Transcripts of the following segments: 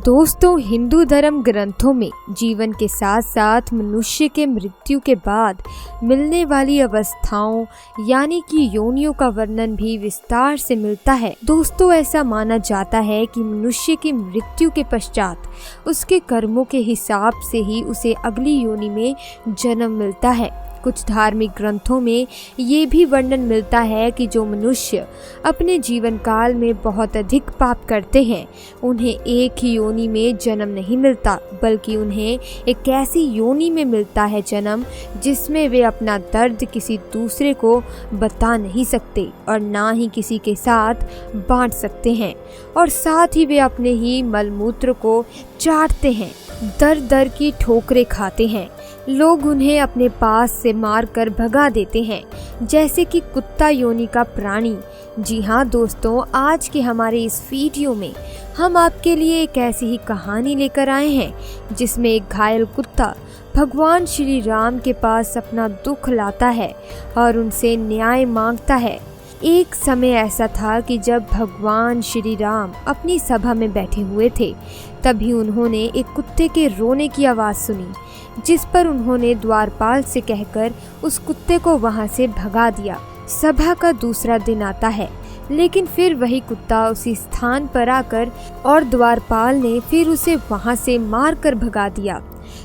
दोस्तों, हिंदू धर्म ग्रंथों में जीवन के साथ साथ मनुष्य के मृत्यु के बाद मिलने वाली अवस्थाओं यानी कि योनियों का वर्णन भी विस्तार से मिलता है। दोस्तों, ऐसा माना जाता है कि मनुष्य की मृत्यु के पश्चात उसके कर्मों के हिसाब से ही उसे अगली योनि में जन्म मिलता है। कुछ धार्मिक ग्रंथों में ये भी वर्णन मिलता है कि जो मनुष्य अपने जीवन काल में बहुत अधिक पाप करते हैं उन्हें एक ही योनि में जन्म नहीं मिलता, बल्कि उन्हें एक ऐसी योनि में मिलता है जन्म जिसमें वे अपना दर्द किसी दूसरे को बता नहीं सकते और ना ही किसी के साथ बांट सकते हैं, और साथ ही वे अपने ही मलमूत्र को चाटते हैं, दर दर की ठोकरें खाते हैं। लोग उन्हें अपने पास से मारकर भगा देते हैं, जैसे कि कुत्ता योनि का प्राणी। जी हाँ दोस्तों, आज के हमारे इस वीडियो में हम आपके लिए एक ऐसी ही कहानी लेकर आए हैं जिसमें एक घायल कुत्ता भगवान श्री राम के पास अपना दुख लाता है और उनसे न्याय मांगता है। एक समय ऐसा था कि जब भगवान श्री राम अपनी सभा में बैठे हुए थे, तभी उन्होंने एक कुत्ते के रोने की आवाज़ सुनी, जिस पर उन्होंने द्वारपाल से कहकर उस कुत्ते को वहां से भगा दिया। सभा का दूसरा दिन आता है, लेकिन फिर वही कुत्ता उसी स्थान पर आकर और द्वारपाल ने फिर उसे वहां से मारकर भगा दिया।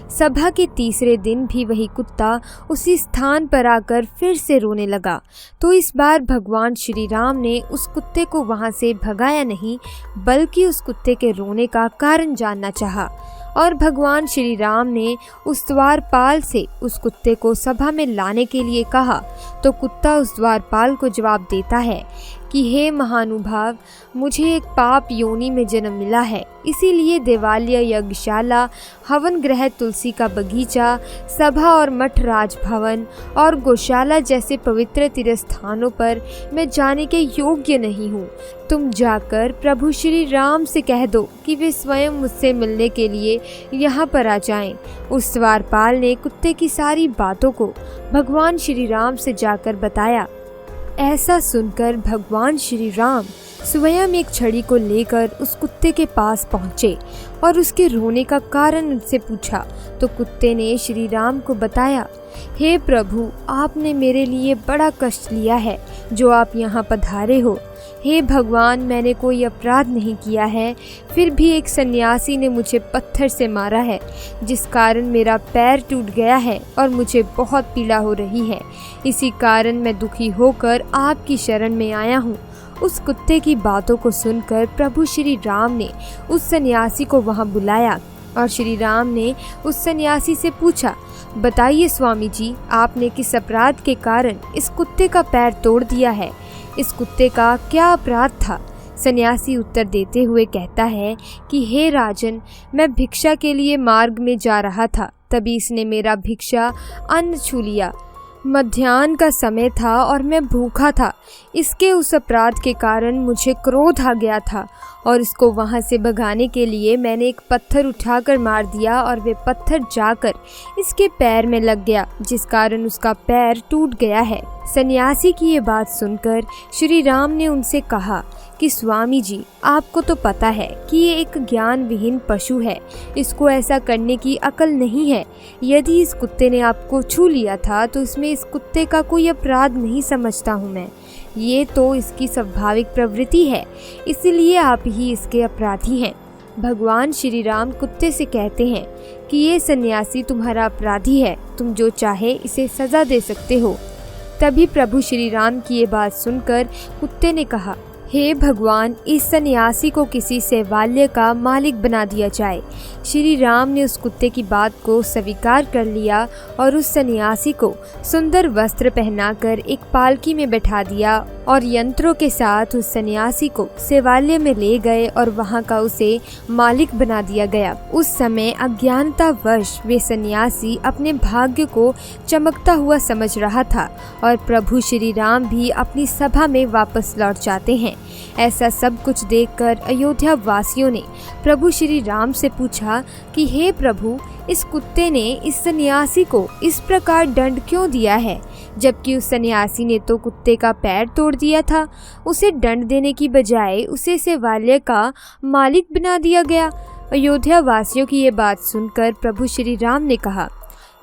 सभा के तीसरे दिन भी वही कुत्ता उसी स्थान पर आकर फिर से रोने लगा, तो इस बार भगवान श्री राम ने उस कुत्ते को वहां से भगाया नहीं, बल्कि उस कुत्ते के रोने का कारण जानना चाहा। और भगवान श्री राम ने उस द्वारपाल से उस कुत्ते को सभा में लाने के लिए कहा, तो कुत्ता उस द्वारपाल को जवाब देता है कि हे महानुभाव, मुझे एक पाप योनि में जन्म मिला है, इसीलिए देवालय, यज्ञशाला, हवन गृह, तुलसी का बगीचा, सभा और मठ, राजभवन और गौशाला जैसे पवित्र तीर्थ स्थानों पर मैं जाने के योग्य नहीं हूँ। तुम जाकर प्रभु श्री राम से कह दो कि वे स्वयं मुझसे मिलने के लिए यहाँ पर आ जाएं। उस द्वारपाल ने कुत्ते की सारी बातों को भगवान श्री राम से जाकर बताया। ऐसा सुनकर भगवान श्री राम स्वयं एक छड़ी को लेकर उस कुत्ते के पास पहुँचे और उसके रोने का कारण उनसे पूछा, तो कुत्ते ने श्री राम को बताया, हे प्रभु, आपने मेरे लिए बड़ा कष्ट लिया है जो आप यहाँ पधारे हो। हे भगवान, मैंने कोई अपराध नहीं किया है, फिर भी एक सन्यासी ने मुझे पत्थर से मारा है, जिस कारण मेरा पैर टूट गया है और मुझे बहुत पीड़ा हो रही है। इसी कारण मैं दुखी होकर आपकी शरण में आया हूँ। उस कुत्ते की बातों को सुनकर प्रभु श्री राम ने उस सन्यासी को वहाँ बुलाया और श्री राम ने उस सन्यासी से पूछा, बताइए स्वामी जी, आपने किस अपराध के कारण इस कुत्ते का पैर तोड़ दिया है? इस कुत्ते का क्या अपराध था? सन्यासी उत्तर देते हुए कहता है कि हे राजन, मैं भिक्षा के लिए मार्ग में जा रहा था, तभी इसने मेरा भिक्षा अन्न छू लिया। मध्याह्न का समय था और मैं भूखा था। इसके उस अपराध के कारण मुझे क्रोध आ गया था और इसको वहां से भगाने के लिए मैंने एक पत्थर उठाकर मार दिया और वे पत्थर जाकर इसके पैर में लग गया, जिस कारण उसका पैर टूट गया है। सन्यासी की ये बात सुनकर श्री राम ने उनसे कहा कि स्वामी जी, आपको तो पता है कि ये एक ज्ञान विहीन पशु है, इसको ऐसा करने की अकल नहीं है। यदि इस कुत्ते ने आपको छू लिया था तो इसमें इस कुत्ते का कोई अपराध नहीं समझता हूँ मैं, ये तो इसकी स्वाभाविक प्रवृत्ति है, इसलिए आप ही इसके अपराधी हैं। भगवान श्री राम कुत्ते से कहते हैं कि ये सन्यासी तुम्हारा अपराधी है, तुम जो चाहे इसे सजा दे सकते हो। तभी प्रभु श्री राम की ये बात सुनकर कुत्ते ने कहा, हे भगवान, इस सन्यासी को किसी सेवालय का मालिक बना दिया जाए। श्री राम ने उस कुत्ते की बात को स्वीकार कर लिया और उस सन्यासी को सुंदर वस्त्र पहनाकर एक पालकी में बैठा दिया और यंत्रों के साथ उस सन्यासी को सेवालय में ले गए और वहां का उसे मालिक बना दिया गया। उस समय अज्ञानतावश वे सन्यासी अपने भाग्य को चमकता हुआ समझ रहा था और प्रभु श्री राम भी अपनी सभा में वापस लौट जाते हैं। ऐसा सब कुछ देखकर अयोध्या वासियों ने प्रभु श्री राम से पूछा कि हे प्रभु, इस कुत्ते ने इस सन्यासी को इस प्रकार दंड क्यों दिया है, जबकि उस सन्यासी ने तो कुत्ते का पैर तोड़ दिया था। उसे दंड देने की बजाय उसे सेवालय का मालिक बना दिया गया। अयोध्या वासियों की ये बात सुनकर प्रभु श्री राम ने कहा,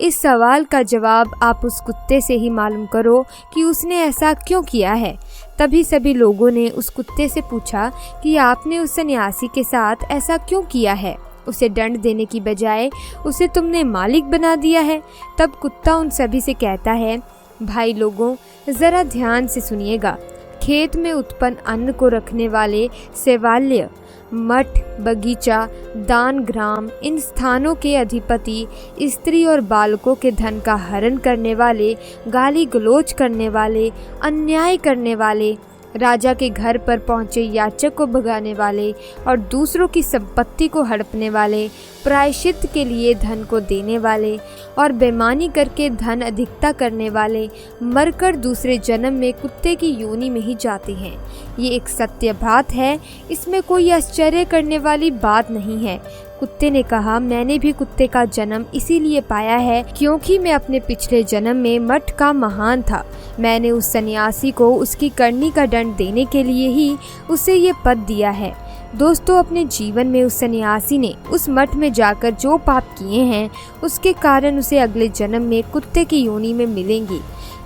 इस सवाल का जवाब आप उस कुत्ते से ही मालूम करो कि उसने ऐसा क्यों किया है। तभी सभी लोगों ने उस कुत्ते से पूछा कि आपने उस सन्यासी के साथ ऐसा क्यों किया है, उसे दंड देने की बजाय उसे तुमने मालिक बना दिया है। तब कुत्ता उन सभी से कहता है, भाई लोगों, ज़रा ध्यान से सुनिएगा। खेत में उत्पन्न अन्न को रखने वाले सेवाल्य, मठ, बगीचा, दान ग्राम, इन स्थानों के अधिपति, स्त्री और बालकों के धन का हरण करने वाले, गाली गलौज करने वाले, अन्याय करने वाले, राजा के घर पर पहुंचे याचक को भगाने वाले और दूसरों की संपत्ति को हड़पने वाले, प्रायश्चित के लिए धन को देने वाले और बेईमानी करके धन अधिकता करने वाले मरकर दूसरे जन्म में कुत्ते की योनि में ही जाते हैं। ये एक सत्य बात है, इसमें कोई आश्चर्य करने वाली बात नहीं है। कुत्ते ने कहा, मैंने भी कुत्ते का जन्म इसीलिए पाया है क्योंकि मैं अपने पिछले जन्म में मठ का महान था। मैंने उस सन्यासी को उसकी करनी का दंड देने के लिए ही उसे ये पद दिया है। दोस्तों, अपने जीवन में उस सन्यासी ने उस मठ में जाकर जो पाप किए हैं उसके कारण उसे अगले जन्म में कुत्ते की योनि में मिलेंगी।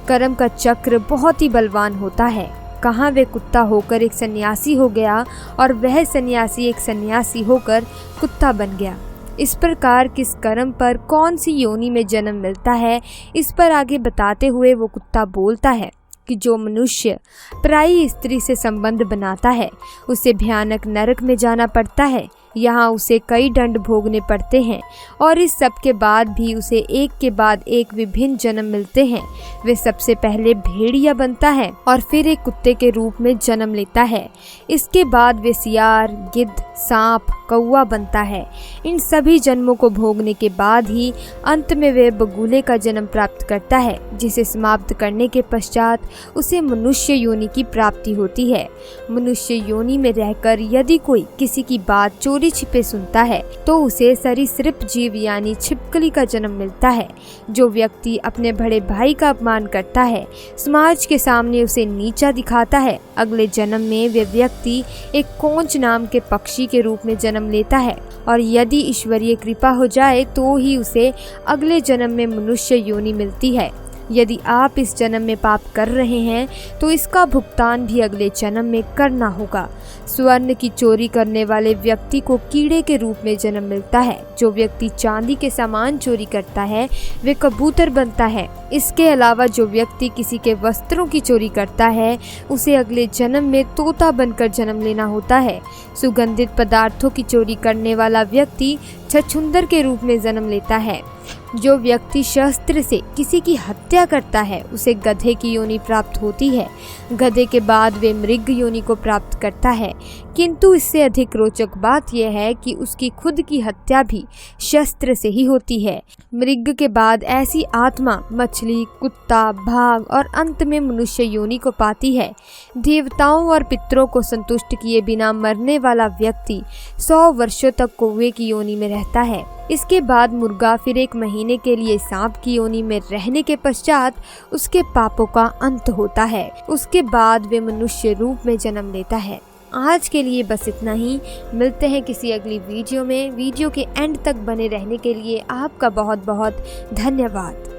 कर्म का चक्र बहुत ही बलवान होता है। कहाँ वे कुत्ता होकर एक सन्यासी हो गया और वह सन्यासी एक सन्यासी होकर कुत्ता बन गया। इस प्रकार किस कर्म पर कौन सी योनि में जन्म मिलता है, इस पर आगे बताते हुए वो कुत्ता बोलता है कि जो मनुष्य पराई स्त्री से संबंध बनाता है उसे भयानक नरक में जाना पड़ता है। यहाँ उसे कई दंड भोगने पड़ते हैं और इस सब के बाद भी उसे एक के बाद एक विभिन्न जन्म मिलते हैं। वे सबसे पहले भेड़िया बनता है और फिर एक कुत्ते के रूप में जन्म लेता है। इसके बाद वे सियार, गिद्ध, सांप, कौवा बनता है। इन सभी जन्मों को भोगने के बाद ही अंत में वे बगुले का जन्म प्राप्त करता है, जिसे समाप्त करने के पश्चात उसे मनुष्य योनि की प्राप्ति होती है। मनुष्य योनि में रहकर यदि कोई किसी की बात चोरी छिपे सुनता है तो उसे सरीसृप जीव यानी छिपकली का जन्म मिलता है। जो व्यक्ति अपने बड़े भाई का अपमान करता है, समाज के सामने उसे नीचा दिखाता है, अगले जन्म में वे व्यक्ति एक कोंच नाम के पक्षी के रूप में जन्म लेता है और यदि ईश्वरीय कृपा हो जाए तो ही उसे अगले जन्म में मनुष्य योनि मिलती है। यदि आप इस जन्म में पाप कर रहे हैं तो इसका भुगतान भी अगले जन्म में करना होगा। स्वर्ण की चोरी करने वाले व्यक्ति को कीड़े के रूप में जन्म मिलता है। जो व्यक्ति चांदी के सामान चोरी करता है वे कबूतर बनता है। इसके अलावा जो व्यक्ति किसी के वस्त्रों की चोरी करता है उसे अगले जन्म में तोता बनकर जन्म लेना होता है। सुगंधित पदार्थों की चोरी करने वाला व्यक्ति छछूंदर के रूप में जन्म लेता है। जो व्यक्ति शस्त्र से किसी की हत्या करता है उसे गधे की योनि प्राप्त होती है। गधे के बाद वे मृग योनि को प्राप्त करता है, किंतु इससे अधिक रोचक बात यह है कि उसकी खुद की हत्या भी शस्त्र से ही होती है। मृग के बाद ऐसी आत्मा मछली, कुत्ता, भाग और अंत में मनुष्य योनि को पाती है। देवताओं और पितरों को संतुष्ट किए बिना मरने वाला व्यक्ति 100 वर्षों तक कौवे की योनि में रहता है। इसके बाद मुर्गा फिर 1 महीने के लिए सांप की योनि में रहने के पश्चात उसके पापों का अंत होता है। उसके बाद वे मनुष्य रूप में जन्म लेता है। आज के लिए बस इतना ही। मिलते हैं किसी अगली वीडियो में। वीडियो के एंड तक बने रहने के लिए आपका बहुत बहुत धन्यवाद।